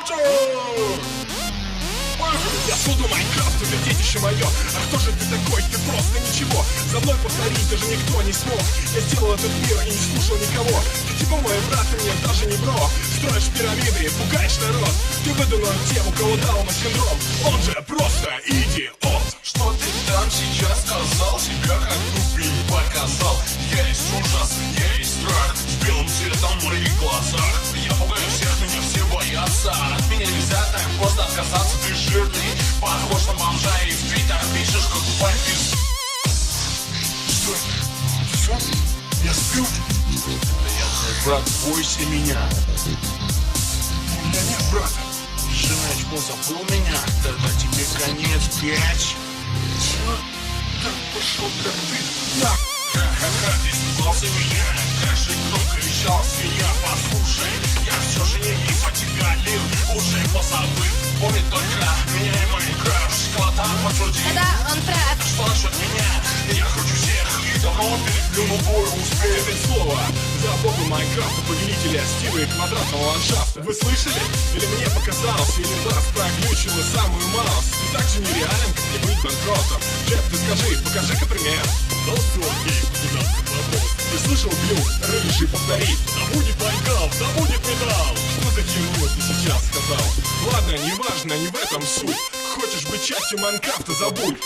Я созду Майнкрафт, это детище мое. А кто же ты такой? Ты просто ничего. За мной повторить даже никто не смог. Я сделал этот мир и не слушал никого. Ты типа мой брат, и мне даже не бро. Строишь пирамиды и пугаешь народ. Ты выдумал тем, у кого Дауна-синдром. Он же просто идиот. Что ты там сейчас сказал? Себя как тупик показал. Есть ужас, есть страх с белым цветом в моих глазах. Я пугаю всех, меня все боятся. От меня нельзя так просто отказаться. Ты жирный, похож на бомжа. И в твиттер пишешь, как папис. Что? Все? Я сплю? Я твой брат, бойся меня. У меня нет брата. Жена забыл меня, тогда тебе конец, пять. Так пошел, как ты. Так. Ха-ха-ха, ты испугался меня. Как же громко кричал свинья. Послушай, я все же не по тебя лил. Уже позабыл, помнит только меня и Майнкрафт. Шоколада подтвердил. Да, он прав. Что насчет меня? Я кручу всех и давно переплюну бой успех. Это слово за бога Майнкрафта, повелителя стиля и квадратного ландшафта. Вы слышали? Или мне показалось? Или нас проглючило самую малость? Ты так же нереален, как не быть банкротом. Джефф, ты скажи, покажи-ка пример. Ты слышал, Глюк? Рыжий, повтори. Да будет Майнкрафт, да будет металл. Что за херню ты сейчас сказал? Ладно, неважно, не в этом суть. Хочешь быть частью Майнкрафта, забудь.